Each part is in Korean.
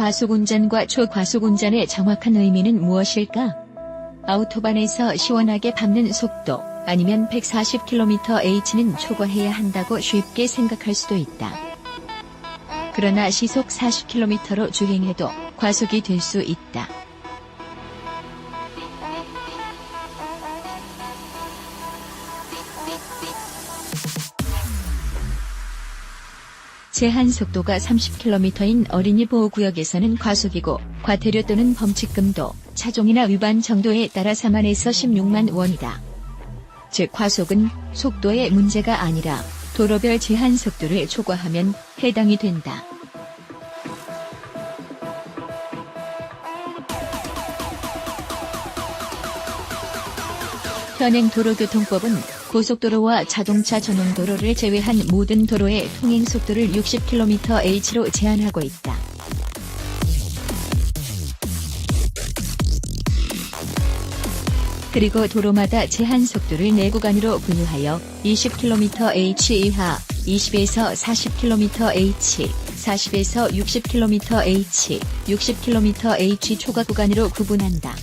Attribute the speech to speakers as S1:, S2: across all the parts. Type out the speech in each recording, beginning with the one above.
S1: 과속운전과 초과속운전의 정확한 의미는 무엇일까? 아우토반에서 시원하게 밟는 속도, 아니면 140km/h는 초과해야 한다고 쉽게 생각할 수도 있다. 그러나 시속 40km로 주행해도 과속이 될 수 있다. 제한 속도가 30km인 어린이 보호구역에서는 과속이고, 과태료 또는 범칙금도 차종이나 위반 정도에 따라 4만에서 16만 원이다. 즉 과속은 속도의 문제가 아니라 도로별 제한 속도를 초과하면 해당이 된다. 현행 도로교통법은 고속도로와 자동차 전용 도로를 제외한 모든 도로의 통행 속도를 60km/h로 제한하고 있다. 그리고 도로마다 제한 속도를 4구간으로 분류하여 20km/h 이하, 20에서 40km/h, 40에서 60km/h, 60km/h 초과 구간으로 구분한다.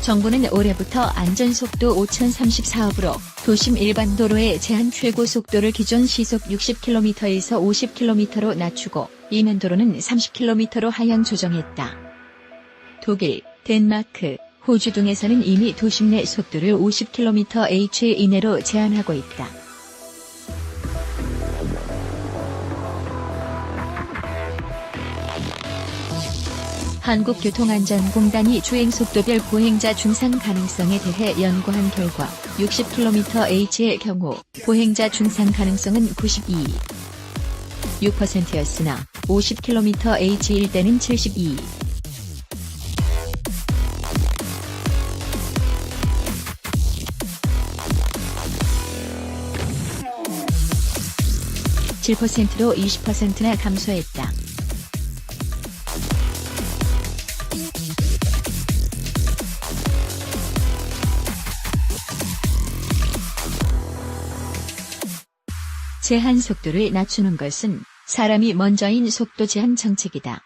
S1: 정부는 올해부터 안전속도 5034업으로 도심 일반 도로의 제한 최고 속도를 기존 시속 60km에서 50km로 낮추고 이면도로는 30km로 하향 조정했다. 독일, 덴마크, 호주 등에서는 이미 도심 내 속도를 50km/h 이내로 제한하고 있다. 한국교통안전공단이 주행속도별 보행자 중상 가능성에 대해 연구한 결과 60km/h의 경우 보행자 중상 가능성은 92.6%였으나 50km/h일 때는 72. 7%로 20%나 감소했다. 제한 속도를 낮추는 것은 사람이 먼저인 속도 제한 정책이다.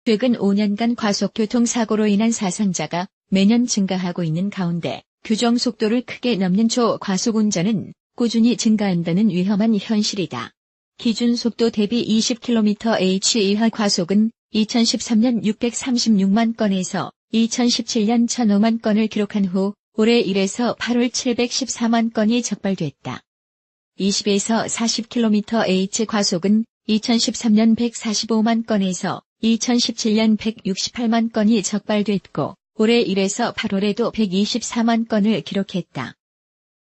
S1: 최근 5년간 과속교통사고로 인한 사상자가 매년 증가하고 있는 가운데 규정 속도를 크게 넘는 초과속운전은 꾸준히 증가한다는 위험한 현실이다. 기준 속도 대비 20km/h 이하 과속은 2013년 636만 건에서 2017년 1005만 건을 기록한 후 올해 1에서 8월 714만 건이 적발됐다. 20에서 40km/h 과속은 2013년 145만 건에서 2017년 168만 건이 적발됐고 올해 1에서 8월에도 124만 건을 기록했다.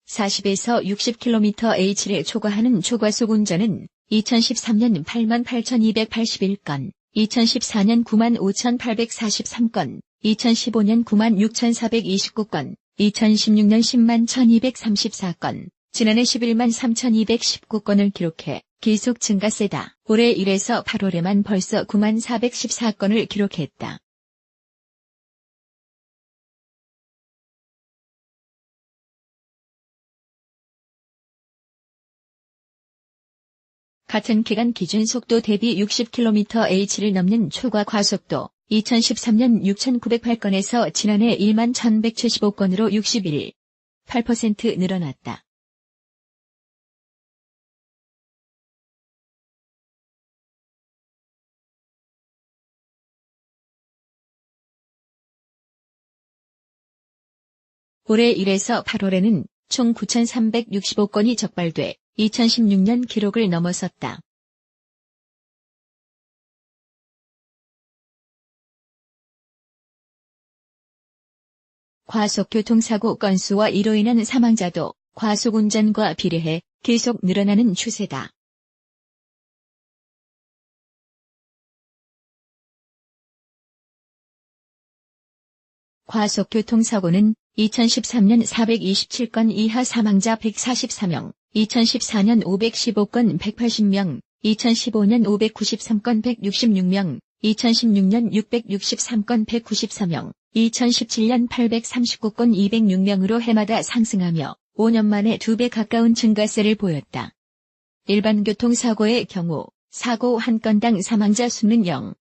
S1: 40에서 60km/h를 초과하는 초과속 운전은 2013년 88,281건, 2014년 95,843건, 2015년 96,429건, 2016년 101,234건, 지난해 113,219건을 기록해 계속 증가세다. 올해 1에서 8월에만 벌써 9414건을 기록했다. 같은 기간 기준 속도 대비 60km/h를 넘는 초과 과속도 2013년 6,908건에서 지난해 11,175건으로 61.8% 늘어났다. 올해 1에서 8월에는 총 9,365건이 적발돼 2016년 기록을 넘어섰다. 과속교통사고 건수와 이로 인한 사망자도 과속운전과 비례해 계속 늘어나는 추세다. 과속교통사고는 2013년 427건 이하 사망자 144명, 2014년 515건 180명, 2015년 593건 166명, 2016년 663건 194명, 2017년 839건 206명으로 해마다 상승하며 5년 만에 2배 가까운 증가세를 보였다. 일반 교통사고의 경우 사고 한 건당 사망자 수는 0.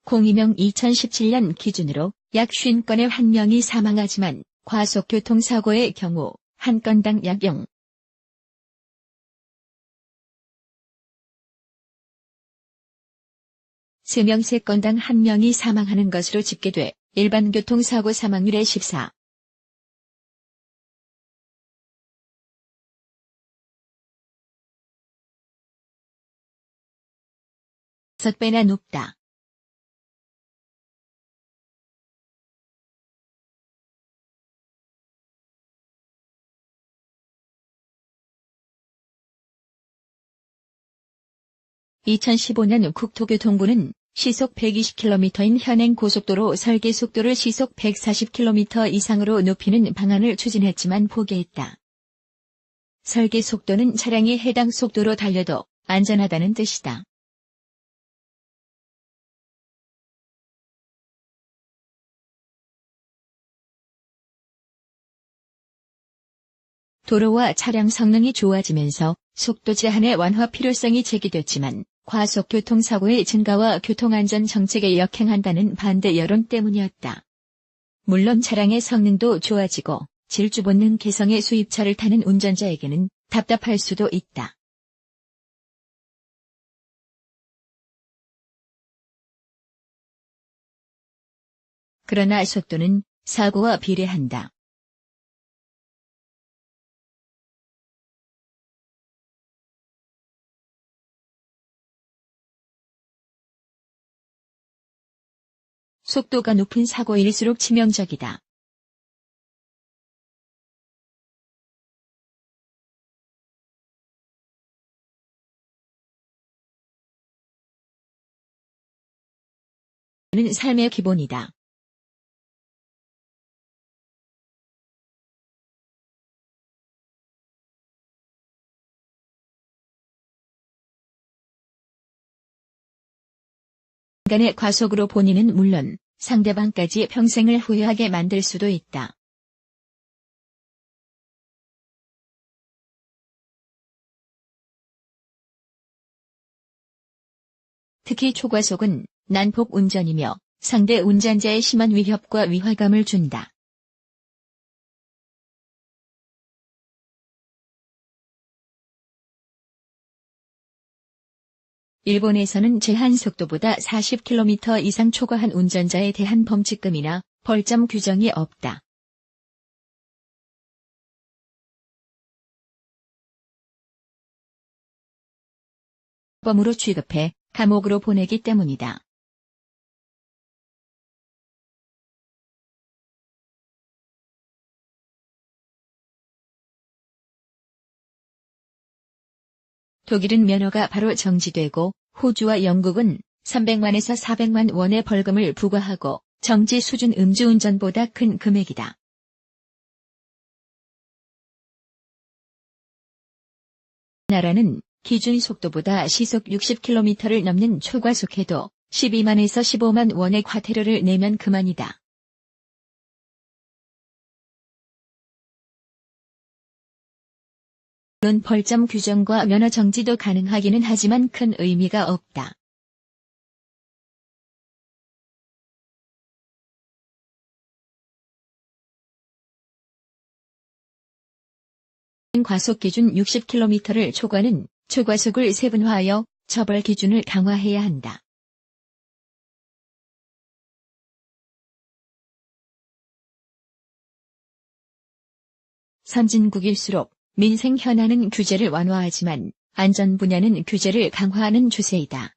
S1: 02명 2017년 기준으로 약 50건의 1명이 사망하지만 과속교통사고의 경우 한 건당 약 0. 3명 3건당 1명이 사망하는 것으로 집계돼 일반 교통사고 사망률의 14. 6배나 높다. (2015년) 국토교통부는 시속 120km인 현행 고속도로 설계 속도를 시속 140km 이상으로 높이는 방안을 추진했지만 포기했다. 설계 속도는 차량이 해당 속도로 달려도 안전하다는 뜻이다. 도로와 차량 성능이 좋아지면서 속도 제한의 완화 필요성이 제기됐지만 과속교통사고의 증가와 교통안전 정책에 역행한다는 반대 여론 때문이었다. 물론 차량의 성능도 좋아지고 질주 본능 개성의 수입차를 타는 운전자에게는 답답할 수도 있다. 그러나 속도는 사고와 비례한다. 속도가 높은 사고일수록 치명적이다. 는 삶의 기본이다. 인간의 과속으로 본인은 물론 상대방까지 평생을 후회하게 만들 수도 있다. 특히 초과속은 난폭 운전이며 상대 운전자의 심한 위협과 위화감을 준다. 일본에서는 제한 속도보다 40km 이상 초과한 운전자에 대한 범칙금이나 벌점 규정이 없다. 범으로 취급해 감옥으로 보내기 때문이다. 독일은 면허가 바로 정지되고 호주와 영국은 300만에서 400만 원의 벌금을 부과하고 정지 수준 음주운전보다 큰 금액이다. 나라는 기준 속도보다 시속 60km를 넘는 초과속해도 12만에서 15만 원의 과태료를 내면 그만이다. 물론 벌점 규정과 면허 정지도 가능하기는 하지만 큰 의미가 없다. 과속 기준 60km를 초과는 초과속을 세분화하여 처벌 기준을 강화해야 한다. 선진국일수록 민생 현안은 규제를 완화하지만 안전 분야는 규제를 강화하는 추세이다.